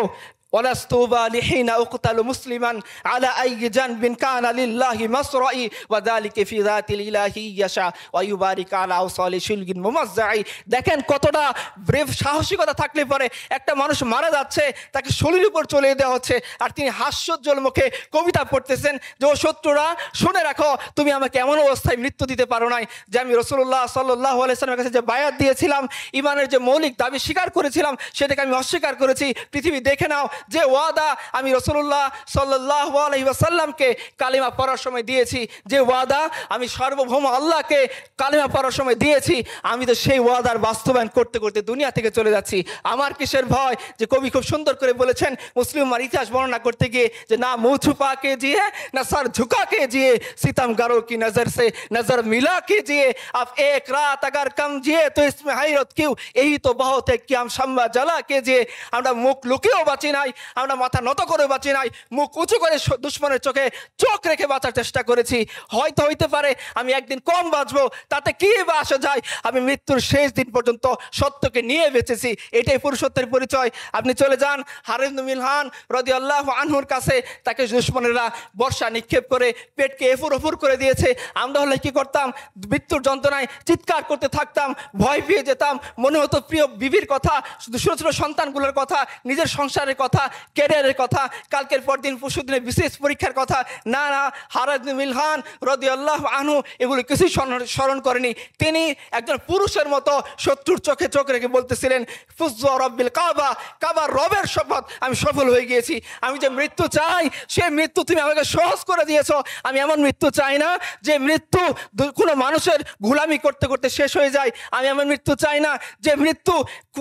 ولست أبالي حين أقتل مسلما على أي جنب كان لله مصرعي وذلك في ذات الإله يشاء ويبارك على أوصال شلق ممزعي। দেখেন কতটা ব্রেভ, সাহসিকতা থাকলে পরে একটা মানুষ মারা যাচ্ছে, তাকে শরীরের উপর চলে দেওয়া হচ্ছে, আর তিনি হাস্যোজ্জ্বল মুখে কবিতা পড়তেছেন যে ও শত্রুরা শুনে রাখো, তুমি আমাকে এমন অবস্থায় মৃত্যু দিতে পারো নাই যে আমি রাসূলুল্লাহ সাল্লাল্লাহু আলাইহি ওয়াসাল্লামের কাছে যে বায়াত দিয়েছিলাম, ইমানের যে মৌলিক দাবি স্বীকার করেছিলাম সেটাকে আমি অস্বীকার করেছি। পৃথিবী দেখে নাও যে ওয়াদা আমি রাসূলুল্লাহ সাল্লাল্লাহু আলাইহি ওয়াসাল্লামকে কালিমা পড়ার সময় দিয়েছি, যে ওয়াদা আমি সার্বভৌম আল্লাহকে কালিমা পড়ার সময় দিয়েছি, আমি তো সেই ওয়াদার বাস্তবায়ন করতে করতে দুনিয়া থেকে চলে যাচ্ছি। আমার কিসের ভয়? যে কবি খুব সুন্দর করে বলেছেন মুসলিমার ইতিহাস বর্ণনা করতে গিয়ে যে না মুँह छुपा के जिए ना सर झुका के जिए, सितमगारों की नजर से नजर मिला के जिए, अब एक रात अगर कम जिए तो इसमें हैरत क्यों, यही तो बहुत है कि हम शम्मा जला के जिए। আমরা মুখ লুকিয়েও বাঁচি নাই, আমরা মাথা নত করে বাঁচি নাই, মুখ উঁচু করে দুশ্মনের চোখে চোখ রেখে বাঁচার চেষ্টা করেছি। হয়তো হইতে পারে আমি একদিন কম বাঁচবো, তাতে কি বা আসা যায়, আমি মৃত্যুর শেষ দিন পর্যন্ত সত্যকে নিয়ে বেঁচেছি, এটাই পুরুষত্বের পরিচয়। আপনি চলে যান হারিস ইবনে মিলহান রাদিয়াল্লাহু আনহুর কাছে, তাকে দুশ্মনেরা বর্ষা নিক্ষেপ করে পেটকে এফুর ওফুর করে দিয়েছে। আমরা হলে কি করতাম? মৃত্যুর যন্ত্রণায় চিৎকার করতে থাকতাম, ভয় পেয়ে যেতাম, মনে হতো প্রিয় বিবির কথা, ছোট ছোট সন্তানগুলোর কথা, নিজের সংসারের কথা, ক্যারিয়ারের কথা, কালকের পর দিন পরশু দিনের বিশেষ পরীক্ষার কথা। না না, হারিস ইবনে মিলহান রাদিয়াল্লাহু আনহু এগুলো কিছুই স্মরণ করেনি। তিনি একজন পুরুষের মতো শত্রুর চোখে চোখ রেখে বলতেছিলেন ফুজ্জু রব্বিল কাবা, কাবার রবের শপথ আমি সফল হয়ে গিয়েছি। আমি যে মৃত্যু চাই সেই মৃত্যু তুমি আমাকে সহজ করে দিয়েছো। আমি এমন মৃত্যু চাই না যে মৃত্যু কোনো মানুষের গোলামি করতে করতে শেষ হয়ে যায়। আমি এমন মৃত্যু চাই না যে মৃত্যু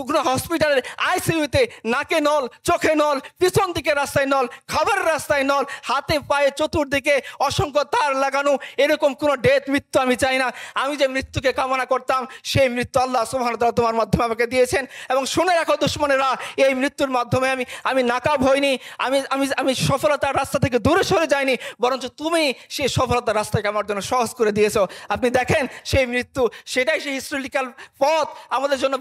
কোনো হসপিটালের আইসিইউতে নাকে নল, চোখে নল, পিছন দিকে রাস্তায় নল, খাবারের রাস্তায় নল, হাতে পায়ে চতুর্দিকে অসংখ্য তার লাগানো, এরকম কোনো ডেথ মৃত্যু আমি চাই না। আমি যে মৃত্যুকে কামনা করতাম সেই মৃত্যু আল্লাহ সুবহানাহু ওয়া তাআলা তোমার মাধ্যমে আমাকে দিয়েছেন। এবং শুনে রাখো দুশ্মনেরা, এই মৃত্যুর মাধ্যমে আমি নাকাব হইনি, আমি আমি আমি সফলতার রাস্তা থেকে দূরে সরে যাইনি, বরঞ্চ তুমি সেই সফলতার রাস্তাকে আমার জন্য সহজ করে দিয়েছো। আপনি দেখেন সেই মৃত্যু, সেটাই সেই হিস্টোরিক্যাল পথ আমাদের জন্য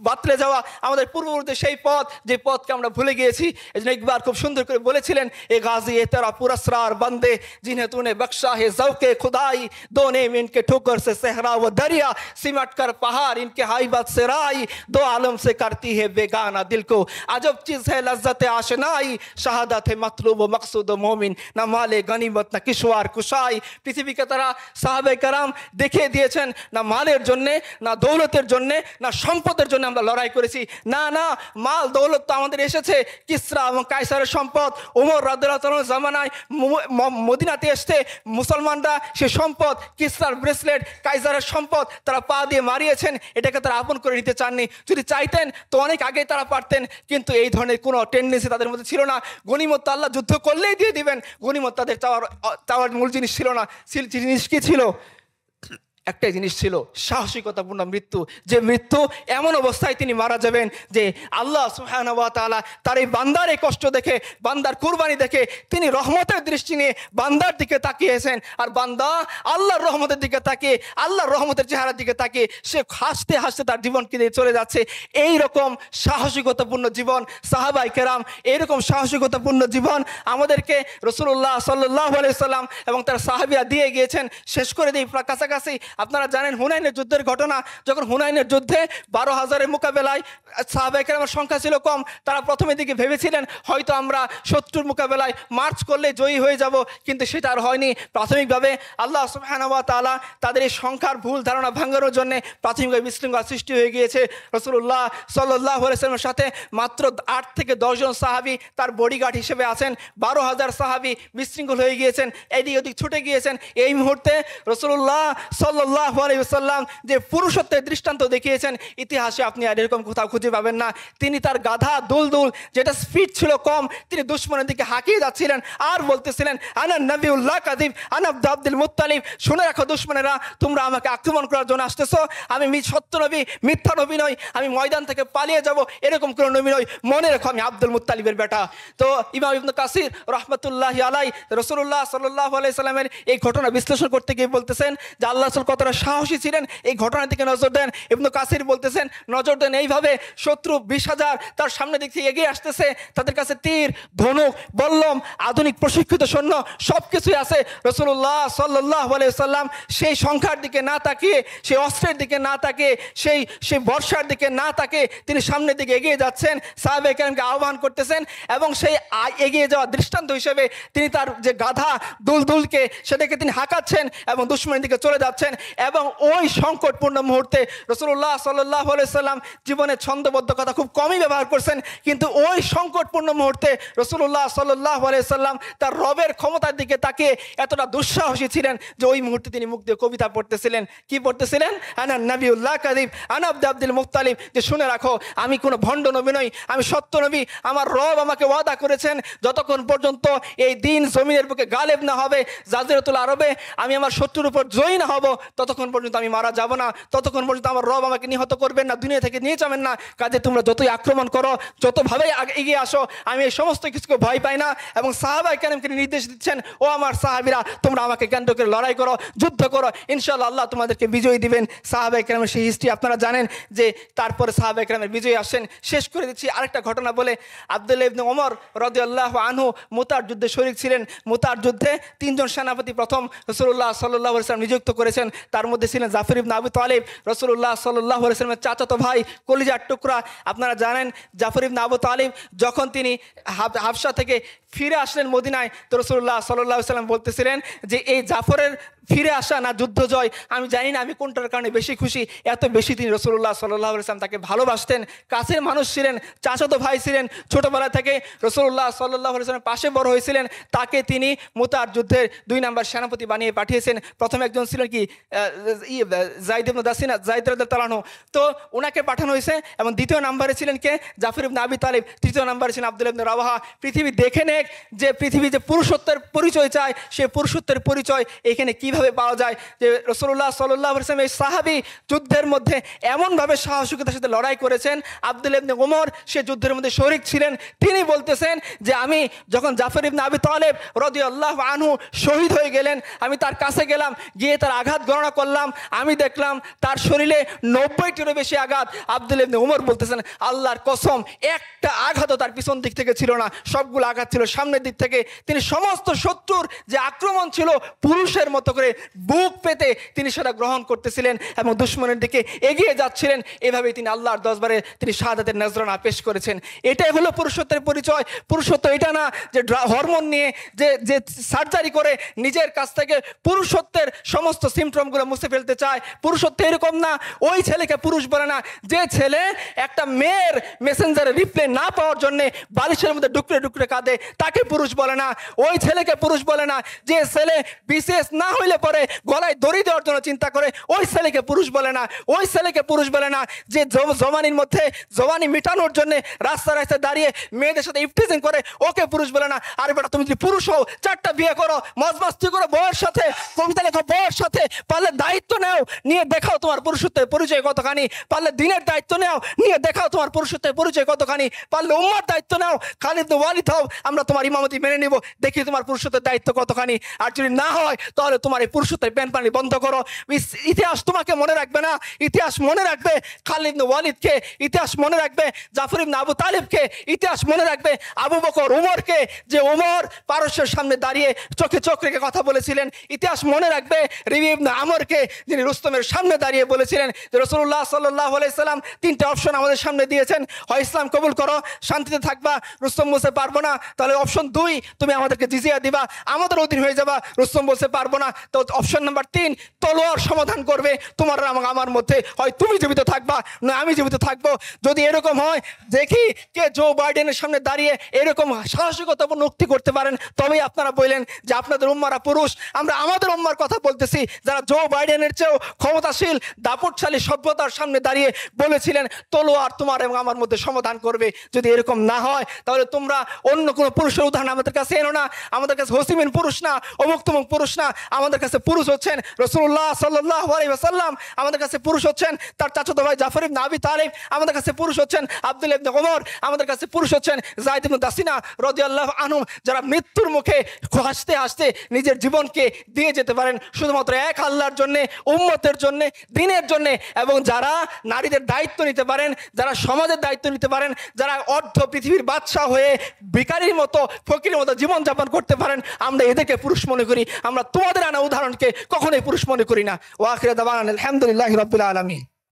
বাতলে যাওয়া, আমাদের পূর্ববর্তী সেই পথ, যে পথকে আমরা ভুলে গিয়েছি। এই জন্য একবার খুব সুন্দর করে বলেছিলেন এ গাজী এ তেরা পুরস্রার বন্দে जिन्हें तूने बख्शा है ज़ौक़े खुदाई, दोने में इनके ठोकर से सहरा व दरिया, सिमट कर पहाड़ इनके हाइबत से राई, दो आलम से करती है बेगाना दिल को, अजब चीज़ है लज्जत आशनाई, शहादत है मतलूब व मकसूद मोमिन, न माले गनीमत न किशवार कुशाई। পৃথিবীকে তারা সাহাবে কেরাম দেখিয়ে দিয়েছেন না মালের জন্যে, না দৌলতের জন্যে, না সম্পদের জন্য আমরা লড়াই করেছি। না না, মাল দৌলত তো আমাদের এসেছে কিসরা এবং কায়সারের সম্পদ, ওমর রাদিয়াল্লাহু তাআলার জামানায় মদিনাতে এসে মুসলমানরা সে সম্পদ, কিসরার ব্রেসলেট, কায়সারের সম্পদ তারা পা দিয়ে মারিয়েছেন, এটাকে তারা আপন করে নিতে চাননি। যদি চাইতেন তো অনেক আগেই তারা পারতেন, কিন্তু এই ধরনের কোনো টেন্ডেন্সি তাদের মধ্যে ছিল না। গনিমত আল্লাহ যুদ্ধ করলেই দিয়ে দিবেন, গনিমত তাদের চাওয়ার মূল জিনিস ছিল না। জিনিস কি ছিল? একটাই জিনিস ছিল, সাহসিকতাপূর্ণ মৃত্যু, যে মৃত্যু এমন অবস্থায় তিনি মারা যাবেন যে আল্লাহ সুবহানাহু ওয়া তাআলা তার এই বান্দার এই কষ্ট দেখে, বান্দার কুরবানি দেখে তিনি রহমতের দৃষ্টি নিয়ে বান্দার দিকে তাকিয়েছেন, আর বান্দা আল্লাহর রহমতের দিকে তাকিয়ে, আল্লাহর রহমতের চেহারার দিকে তাকিয়ে সে হাসতে হাসতে তার জীবনকে দিয়ে চলে যাচ্ছে। এই রকম সাহসিকতাপূর্ণ জীবন সাহাবায়ে কেরাম, এইরকম সাহসিকতাপূর্ণ জীবন আমাদেরকে রাসূলুল্লাহ সাল্লাল্লাহু আলাইহি ওয়াসাল্লাম এবং তার সাহাবীরা দিয়ে গিয়েছেন। শেষ করে দিই কাছাকাছি, আপনারা জানেন হুনাইনের যুদ্ধের ঘটনা। যখন হুনাইনের যুদ্ধে 12,000-এর মোকাবেলায় সাহাবায়ে কেরামের সংখ্যা ছিল কম, তারা প্রথমের দিকে ভেবেছিলেন হয়তো আমরা শত্রুর মোকাবেলায় মার্চ করলে জয়ী হয়ে যাব, কিন্তু সেটা আর হয়নি। প্রাথমিকভাবে আল্লাহ সুবহানাহু ওয়া তাআলা তাদের এই সংখ্যার ভুল ধারণা ভাঙানোর জন্য প্রাথমিকভাবে বিশৃঙ্খলা সৃষ্টি হয়ে গিয়েছে। রাসূলুল্লাহ সাল্লাল্লাহু আলাইহি ওয়াসাল্লামের সাথে মাত্র 8 থেকে 10 জন সাহাবী তার বডিগার্ড হিসেবে আছেন, 12,000 সাহাবী বিশৃঙ্খল হয়ে গিয়েছেন, এদিক ওদিক ছুটে গিয়েছেন। এই মুহূর্তে রাসূলুল্লাহ সাল্লাল্লাহু সাল্লাল্লাহু আলাইহি ওয়াসাল্লাম যে পুরুষত্বের দৃষ্টান্ত দেখিয়েছেন, ইতিহাসে আপনি আর এরকম কোথাও খুঁজে পাবেন না। তিনি তার গাধা দুলদুল, যেটা স্পিড ছিল কম, তিনি দুশমনের দিকে হাঁকিয়ে যাচ্ছিলেন আর বলতেছিলেন, আনা নবিউল্লাহ কাযিব, আনা আব্দুল মুত্তালিব, শুনে রাখো দুশমনেরা, তোমরা আমাকে আক্রমণ করার জন্য আসতেছো, আমি সত্য নবী, মিথ্যা নবী নই, আমি ময়দান থেকে পালিয়ে যাব এরকম কোনো নবী নই, মনে রাখো আমি আব্দুল মুত্তালিবের বেটা। তো ইমাম ইবনে কাসির রাহমাতুল্লাহি আলাইহি রাসূলুল্লাহ সাল্লাল্লাহু আলাইহি সাল্লামের এই ঘটনা বিশ্লেষণ করতে গিয়ে বলতেছেন যে আল্লাহ রাসূল কতটা সাহসী ছিলেন, এই ঘটনার দিকে নজর দেন। ইবনে কাসির বলতেছেন, নজর দেন এইভাবে, শত্রু 20,000 তার সামনে দিক থেকে এগিয়ে আসতেছে, তাদের কাছে তীর, ধনুক, বল্লম, আধুনিক প্রশিক্ষিত সৈন্য সব কিছুই আছে। রাসূলুল্লাহ সাল্লাল্লাহু আলাইহি সাল্লাম সেই সংখ্যার দিকে না তাকিয়ে, সেই অস্ত্রের দিকে না তাকিয়ে, সেই বর্ষার দিকে না তাকিয়ে তিনি সামনের দিকে এগিয়ে যাচ্ছেন, সাহাবায়ে কেরামকে আহ্বান করতেছেন, এবং সেই এগিয়ে যাওয়া দৃষ্টান্ত হিসেবে তিনি তার যে গাধা দুলদুলকে সেটাকে তিনি হাঁকাচ্ছেন এবং দুশমনের দিকে চলে যাচ্ছেন। এবং ওই সংকটপূর্ণ মুহূর্তে রাসূলুল্লাহ সাল্লাল্লাহু আলাইহি সাল্লাম জীবনে ছন্দবদ্ধ কথা খুব কমই ব্যবহার করছেন, কিন্তু ওই সংকটপূর্ণ মুহূর্তে রাসূলুল্লাহ সাল্লাল্লাহু আলাইহি সাল্লাম তার রবের ক্ষমতার দিকে তাকিয়ে এতটা দুঃসাহসী ছিলেন যে ওই মুহূর্তে তিনি মুখ দিয়ে কবিতা পড়তেছিলেন। কি পড়তেছিলেন? আনা নবিউল্লাহ কাযিব, আনা আব্দুল মুত্তালিব, যে শুনে রাখো আমি কোনো ভণ্ড নবী নই, আমি সত্য নবী, আমার রব আমাকে ওয়াদা করেছেন যতক্ষণ পর্যন্ত এই দিন জমিনের বুকে গালেব না হবে, জাজিরাতুল আরবে আমি আমার শত্রুর উপর জয়ী না হব, ততক্ষণ পর্যন্ত আমি মারা যাব না, ততক্ষণ পর্যন্ত আমার রব আমাকে নিহত করবেন না, দুনিয়া থেকে নিয়ে যাবেন না। কাজে তোমরা যতই আক্রমণ করো, যতভাবেই এগিয়ে আসো, আমি এই সমস্ত কিছুকে ভয় পাই না। এবং সাহাবায়ে কেরামকে নির্দেশ দিচ্ছেন, ও আমার সাহাবীরা, তোমরা আমাকে কেন্দ্র করে লড়াই করো, যুদ্ধ করো, ইনশাআল্লাহ আল্লাহ তোমাদেরকে বিজয়ী দিবেন। সাহাবায়ে কেরামের সেই হিস্ট্রি আপনারা জানেন যে তারপরে সাহাবায়ে কেরামের বিজয়ী আসেন। শেষ করে দিচ্ছি আরেকটা ঘটনা বলে, আব্দুল্লাহ ইবনে ওমর রাদিয়াল্লাহু আনহু মুতার যুদ্ধে শরীক ছিলেন। মুতার যুদ্ধে 3 জন সেনাপতি প্রথম রাসূলুল্লাহ সাল্লাল্লাহু আলাইহি ওয়াসাল্লাম নিযুক্ত করেছেন। তার মধ্যে ছিলেন জাফর ইবনে আবু তালিব, রাসূলুল্লাহ সাল্লাল্লাহু আলাইহি ওয়াসাল্লামের চাচাতো ভাই, কলিজার টুকরা। আপনারা জানেন জাফর ইবনে আবু তালিব যখন তিনি হাবশা থেকে ফিরে আসলেন মদিনায়, তো রাসূলুল্লাহ সাল্লাল্লাহু আলাইহি ওয়াসাল্লাম বলতেছিলেন যে এই জাফরের ফিরে আসা না যুদ্ধ জয়, আমি জানি না আমি কোনটার কারণে বেশি খুশি। এত বেশি তিনি রাসূলুল্লাহ সাল্লাল্লাহু আলাইহি ওয়াসাল্লাম তাকে ভালোবাসতেন, কাছের মানুষ ছিলেন, চাচাতো ভাই ছিলেন, ছোটবেলা থেকে রাসূলুল্লাহ সাল্লাল্লাহু আলাইহি ওয়াসাল্লামের পাশে বড় হয়েছিলেন। তাকে তিনি মুতার যুদ্ধের 2 নম্বর সেনাপতি বানিয়ে পাঠিয়েছেন। প্রথম একজন ছিলেন কি যায়েদ ইবনে দাসিনা, যায়েদ রাদিয়াল্লাহু আনহু, তো ওনাকে পাঠানো হয়েছে। এবং দ্বিতীয় নম্বরে ছিলেন কে? জাফর ইবনে আবি তালিব। তৃতীয় নম্বরে ছিলেন আব্দুল্লাহ ইবনে রাওয়াহা। পৃথিবী দেখে নেক যে পৃথিবী যে পুরুষত্বের পরিচয় চায়, সে পুরুষত্বের পরিচয় এখানে কিভাবে পাওয়া যায়। যে রাসূলুল্লাহ সাল্লাল্লাহু আলাইহি ওয়াসাল্লাম এই সাহাবী যুদ্ধের মধ্যে এমনভাবে সাহসিকতার সাথে লড়াই করেছেন, আব্দুল্লাহ ইবনে ওমর সে যুদ্ধের মধ্যে শরীক ছিলেন। তিনি বলতেছেন যে আমি যখন জাফর ইবনে আবি তালিব রাদিয়াল্লাহু আনহু শহীদ হয়ে গেলেন, আমি তার কাছে গেলাম, গিয়ে তার আঘাত গণনা করলাম, আমি দেখলাম তার শরীরে 90টিরও বেশি আঘাত। আব্দুল্লাহ ইবনে ওমর বলতেছেন, আল্লাহর কসম একটা আঘাতও তার পিছন দিক থেকে ছিল না, সবগুলো আঘাত ছিল সামনের দিক থেকে। তিনি সমস্ত শত্রুর যে আক্রমণ ছিল পুরুষের মতো করে বুক পেতে তিনি সেটা গ্রহণ করতেছিলেন এবং দুশমনের দিকে এগিয়ে যাচ্ছিলেন। এভাবেই তিনি আল্লাহর দরবারে তিনি শাহাদাতের নজরানা পেশ করেছেন। এটাই হলো পুরুষত্বের পরিচয়। পুরুষত্ব এটা না যে হরমোন নিয়ে যে সার্জারি করে নিজের কাছ থেকে পুরুষত্বের সমস্ত সিমটমগুলো মুছে ফেলতে চায়। পুরুষত্ব এরকম না। ওই ছেলেকে পুরুষ বলে না যে ছেলে একটা মেয়ের মেসেঞ্জারে রিপ্লাই না পাওয়ার জন্যে বালিশের মধ্যে ডুকরে ডুকরে কাঁদে, তাকে পুরুষ বলে না। ওই ছেলেকে পুরুষ বলে না যে ছেলে বিশেষ না হইলে পরে গলায় দড়ি দেওয়ার জন্য চিন্তা করে, ওই ছেলেকে পুরুষ বলে না। ওই ছেলেকে পুরুষ বলে না যে জওয়ানির মধ্যে জওয়ানি মিটানোর জন্য রাস্তা রাস্তায় দাঁড়িয়ে মেয়েদের সাথে ইফটিজিং করে, ওকে পুরুষ বলে না। আর বেটা তুমি যদি পুরুষ হও 4টা বিয়ে করো, মজমাস্তি করো বউয়ের সাথে, কবিতা লেখো বউয়ের সাথে, পারলে দায়িত্ব নাও, নিয়ে দেখাও তোমার পুরুষত্বের পরিচয় কতখানি। পারলে দিনের দায়িত্ব নাও, নিয়ে দেখাও তোমার পুরুষত্বের পরিচয় কতখানি। পারলে উম্মার দায়িত্ব নাও, খালিদ ইবনে ওয়ালিদ হও, আমরা তোমার ইমামতি মেনে নিব, দেখি তোমার পুরুষত্বের দায়িত্ব কতখানি। আর যদি না হয় তাহলে তোমার এই পুরুষত্বের প্যান পানি বন্ধ করো। ইতিহাস তোমাকে মনে রাখবে না, ইতিহাস মনে রাখবে খালিদ ইবনে ওয়ালিদকে, ইতিহাস মনে রাখবে জাফর ইবনে আবু তালিবকে, ইতিহাস মনে রাখবে আবু বকর উমরকে, যে উমর পারস্যের সামনে দাঁড়িয়ে চোখে চোখ রেখে কথা বলেছিলেন। ইতিহাস মনে রাখবে রিবি ইবনে আমরকে, যিনি রুস্তমের সামনে দাঁড়িয়ে বলেছিলেন যে রাসূলুল্লাহ সাল্লাল্লাহু আলাইহি সাল্লাম 3টা অপশন আমাদের সামনে দিয়েছেন, হয় ইসলাম কবুল করো, শান্তিতে থাকবা, রুস্তম বলতে পারবো না, তাহলে অপশন 2 তুমি আমাদেরকে জিজিয়া দিবা, আমাদের অধীন হয়ে যাবা। রুস্তম বলতে পারবো না, তো অপশন নাম্বার 3 তলোয়ার সমাধান করবে তোমার আমার মধ্যে, হয় তুমি জীবিত থাকবা না আমি জীবিত থাকবো। যদি এরকম হয় দেখি কে জো বাইডেনের সামনে দাঁড়িয়ে এরকম সাহসিকতাপূর্ণ উক্তি করতে পারেন, তবেই আপনারা বললেন যে আপনাদের উম্মারা পুরুষ। আমরা আমাদের উম্মার কথা বলতেছি, যারা জো জো বাইডেনের চেয়েও ক্ষমতাশীল দাপটশালী সভ্যতার সামনে দাঁড়িয়ে বলেছিলেন তলোয়ার তোমার এবং আমার মধ্যে সমাধান করবে। যদি এরকম না হয় তাহলে তোমরা অন্য কোনো পুরুষের উদাহরণ আমাদের কাছে এনো না। আমাদের কাছে হসিমিন পুরুষ না, অমুক তমুক পুরুষ না, আমাদের কাছে পুরুষ হচ্ছেন রাসূলুল্লাহ সাল্লাল্লাহু আলাইহি ওয়াসাল্লাম, আমাদের কাছে পুরুষ হচ্ছেন তার চাচাতো ভাই জাফর ইবনে আবি তালিব, আমাদের কাছে পুরুষ হচ্ছেন আব্দুল্লাহ ইবনে ওমর, আমাদের কাছে পুরুষ হচ্ছেন যায়েদ ইবনে দাসিনা রাদিয়াল্লাহু আনহু, যারা মৃত্যুর মুখে হাসতে হাসতে নিজের জীবনকে দিয়ে যেতে পারেন শুধুমাত্র এক আল্লাহর জন্য, উম্মতের জন্য, দ্বীনের জন্য, এবং যারা নারীদের দায়িত্ব নিতে পারেন, যারা সমাজের দায়িত্ব নিতে পারেন, যারা অর্ধ পৃথিবীর বাদশা হয়ে ভিখারির মতো ফকিরের মতো জীবনযাপন করতে পারেন, আমরা এদেরকে পুরুষ মনে করি। আমরা তোমাদের আনা উদাহরণকে কখনোই পুরুষ মনে করি না। ওয়া আখিরু দাওয়ানা আলহামদুলিল্লাহি রাব্বিল আলামিন।